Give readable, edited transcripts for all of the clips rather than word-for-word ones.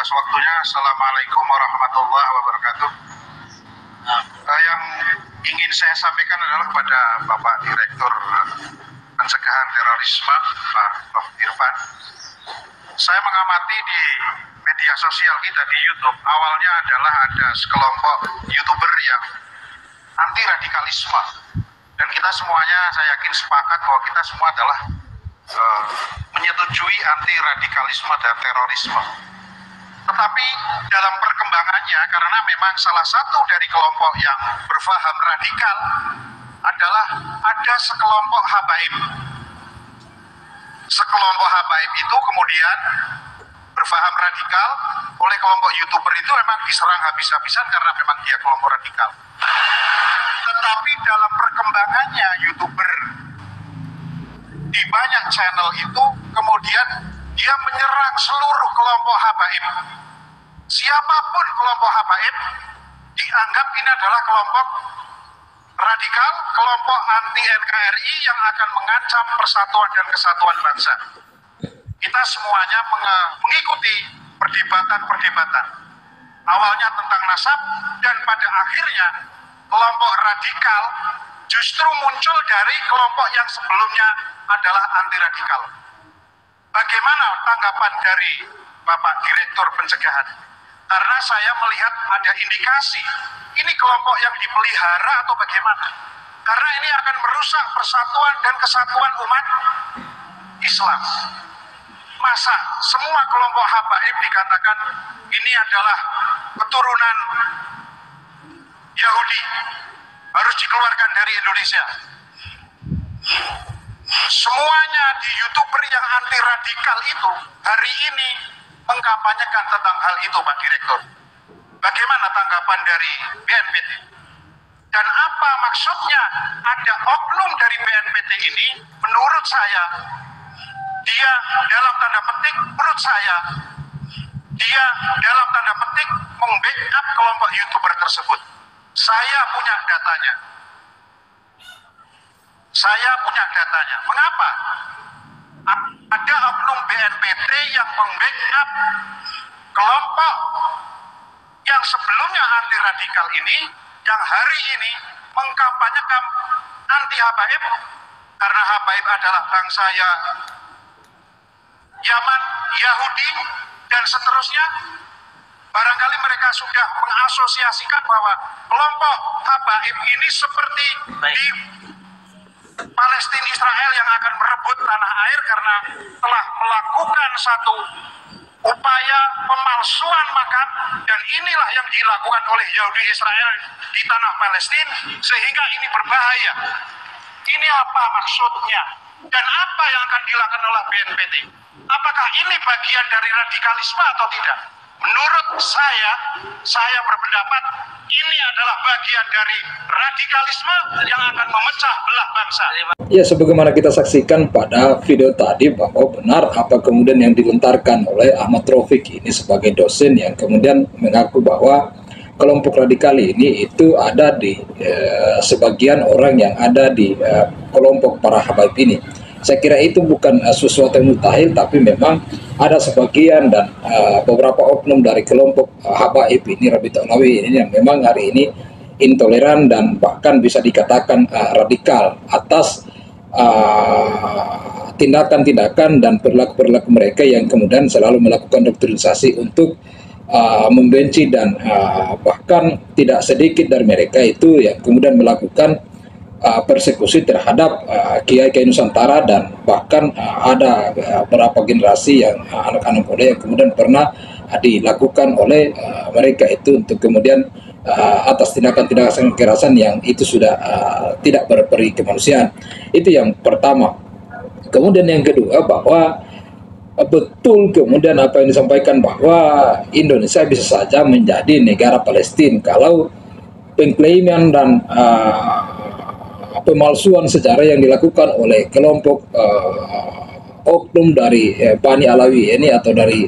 atas waktunya. Assalamualaikum warahmatullahi wabarakatuh. Yang ingin saya sampaikan adalah kepada Bapak Direktur Pencegahan Terorisme, Pak Prof. Irfan. Saya mengamati di media sosial kita di YouTube, awalnya adalah ada sekelompok YouTuber yang anti radikalisme. Dan kita semuanya, saya yakin sepakat bahwa kita semua adalah menyetujui anti radikalisme dan terorisme. Tetapi dalam perkembangannya, karena memang salah satu dari kelompok yang berfaham radikal adalah ada sekelompok habaib. Sekelompok habaib itu kemudian berfaham radikal oleh kelompok YouTuber itu memang diserang habis-habisan karena memang dia kelompok radikal. Tetapi dalam perkembangannya YouTuber di banyak channel itu kemudian dia menyerang seluruh kelompok habaib. Siapapun kelompok habaib dianggap ini adalah kelompok radikal, kelompok anti NKRI yang akan mengancam persatuan dan kesatuan bangsa. Kita semuanya mengikuti perdebatan-perdebatan. Awalnya tentang nasab dan pada akhirnya kelompok radikal justru muncul dari kelompok yang sebelumnya adalah anti radikal. Bagaimana tanggapan dari Bapak Direktur Pencegahan? Karena saya melihat ada indikasi ini kelompok yang dipelihara atau bagaimana? Karena ini akan merusak persatuan dan kesatuan umat Islam. Masa semua kelompok habaib dikatakan ini adalah keturunan Yahudi, harus dikeluarkan dari Indonesia. Semuanya di YouTuber yang anti radikal itu hari ini mengkampanyekan tentang hal itu, Pak Direktur. Bagaimana tanggapan dari BNPT? Dan apa maksudnya ada oknum dari BNPT ini? Menurut saya, dia dalam tanda petik, menurut saya, dia dalam tanda petik membackup kelompok YouTuber tersebut. Saya punya datanya. Saya punya datanya. Mengapa? Ada oknum BNPT yang membackup kelompok yang sebelumnya anti radikal ini, yang hari ini mengkampanyekan anti habaib, karena habaib adalah bangsa Yaman, Yahudi, dan seterusnya. Barangkali mereka sudah mengasosiasikan bahwa kelompok habaib ini seperti di Palestina Israel yang akan merebut tanah air karena telah melakukan satu upaya pemalsuan makam, dan inilah yang dilakukan oleh Yahudi Israel di tanah Palestina sehingga ini berbahaya. Ini apa maksudnya? Dan apa yang akan dilakukan oleh BNPT? Apakah ini bagian dari radikalisme atau tidak? Menurut saya berpendapat ini adalah bagian dari radikalisme yang akan memecah belah bangsa. Ya, sebagaimana kita saksikan pada video tadi bahwa benar apa kemudian yang dilontarkan oleh Ahmad Taufik ini sebagai dosen yang kemudian mengaku bahwa kelompok radikal ini itu ada di sebagian orang yang ada di kelompok para habaib ini. Saya kira itu bukan sesuatu yang mustahil, tapi memang ada sebagian dan beberapa oknum dari kelompok habaib ini, Rabitul Alawi ini, yang memang hari ini intoleran dan bahkan bisa dikatakan radikal atas tindakan-tindakan dan perilaku-perilaku mereka yang kemudian selalu melakukan doktrinisasi untuk membenci dan bahkan tidak sedikit dari mereka itu yang kemudian melakukan persekusi terhadap kiai-kiai Nusantara, dan bahkan ada beberapa generasi yang anak-anak muda yang kemudian pernah dilakukan oleh mereka itu untuk kemudian atas tindakan-tindakan kekerasan yang itu sudah tidak berperi kemanusiaan. Itu yang pertama. Kemudian yang kedua, bahwa betul kemudian apa yang disampaikan bahwa Indonesia bisa saja menjadi negara Palestina kalau pengklaiman dan pemalsuan sejarah yang dilakukan oleh kelompok oknum dari Bani Alawi ini atau dari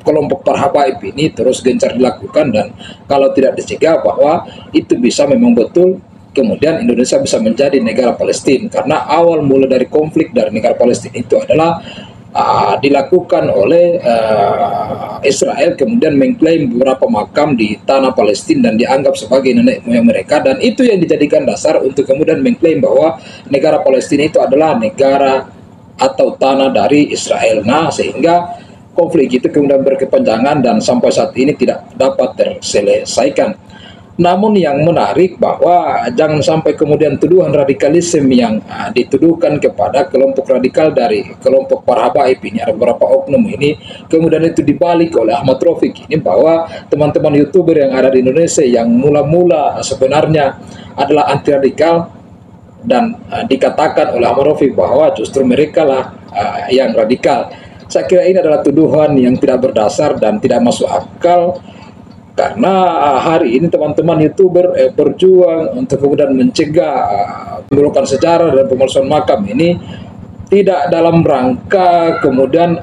kelompok para habaib ini terus gencar dilakukan, dan kalau tidak dicegah bahwa itu bisa memang betul kemudian Indonesia bisa menjadi negara Palestina, karena awal mula dari konflik dari negara Palestina itu adalah dilakukan oleh Israel, kemudian mengklaim beberapa makam di tanah Palestina dan dianggap sebagai nenek moyang mereka, dan itu yang dijadikan dasar untuk kemudian mengklaim bahwa negara Palestina itu adalah negara atau tanah dari Israel. Nah, sehingga konflik itu kemudian berkepanjangan dan sampai saat ini tidak dapat terselesaikan. Namun yang menarik bahwa jangan sampai kemudian tuduhan radikalisme yang dituduhkan kepada kelompok radikal dari kelompok para habaib ini, ada beberapa oknum ini, kemudian itu dibalik oleh Ahmad Rafiq ini, bahwa teman-teman YouTuber yang ada di Indonesia yang mula-mula sebenarnya adalah anti radikal dan dikatakan oleh Ahmad Rafiq bahwa justru mereka lah yang radikal. Saya kira ini adalah tuduhan yang tidak berdasar dan tidak masuk akal, karena hari ini teman-teman YouTuber berjuang untuk kemudian mencegah pembelokan sejarah dan pemalsuan makam ini tidak dalam rangka kemudian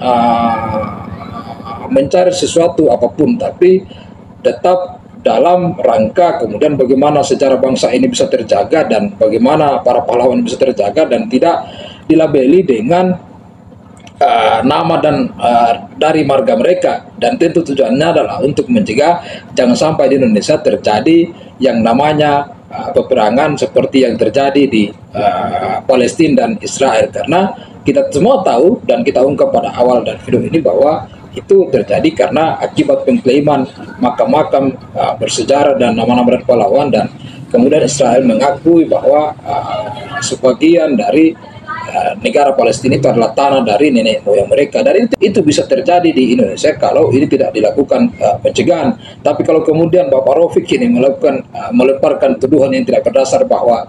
mencari sesuatu apapun, tapi tetap dalam rangka kemudian bagaimana sejarah bangsa ini bisa terjaga dan bagaimana para pahlawan bisa terjaga dan tidak dilabeli dengan nama dan dari marga mereka, dan tentu tujuannya adalah untuk mencegah jangan sampai di Indonesia terjadi yang namanya peperangan seperti yang terjadi di Palestina dan Israel, karena kita semua tahu dan kita ungkap pada awal dari video ini bahwa itu terjadi karena akibat pengklaiman makam-makam bersejarah dan nama-nama dari pahlawan, dan kemudian Israel mengakui bahwa sebagian dari negara Palestina itu adalah tanah dari nenek moyang mereka, dan itu bisa terjadi di Indonesia kalau ini tidak dilakukan pencegahan. Tapi kalau kemudian Bapak Rafiq ini melemparkan tuduhan yang tidak berdasar bahwa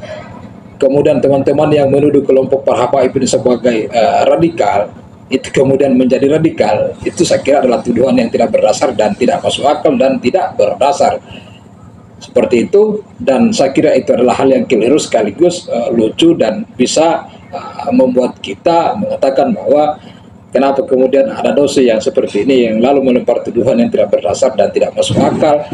kemudian teman-teman yang menuduh kelompok para habaib ini sebagai radikal itu kemudian menjadi radikal, itu saya kira adalah tuduhan yang tidak berdasar dan tidak masuk akal dan tidak berdasar. Seperti itu, dan saya kira itu adalah hal yang keliru sekaligus lucu dan bisa membuat kita mengatakan bahwa kenapa kemudian ada dosi yang seperti ini yang lalu melempar tuduhan yang tidak berdasar dan tidak masuk akal,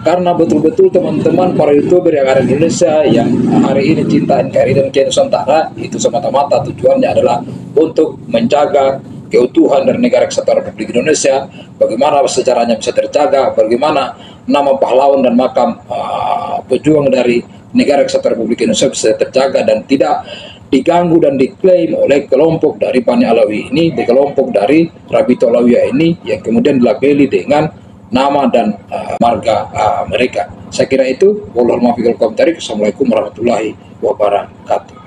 karena betul-betul teman-teman para YouTuber yang ada di Indonesia yang hari ini cinta NKRI dan KNI Nusantara itu semata-mata tujuannya adalah untuk menjaga keutuhan dari negara kesatuan Republik Indonesia, bagaimana sejarahnya bisa terjaga, bagaimana nama pahlawan dan makam pejuang dari negara kesatuan Republik Indonesia bisa terjaga dan tidak diganggu dan diklaim oleh kelompok dari Bani Alawi ini, di kelompok dari Rabito Alawiyah ini yang kemudian dilabeli dengan nama dan marga mereka. Saya kira itu. Wallahualam. Assalamualaikum warahmatullahi wabarakatuh.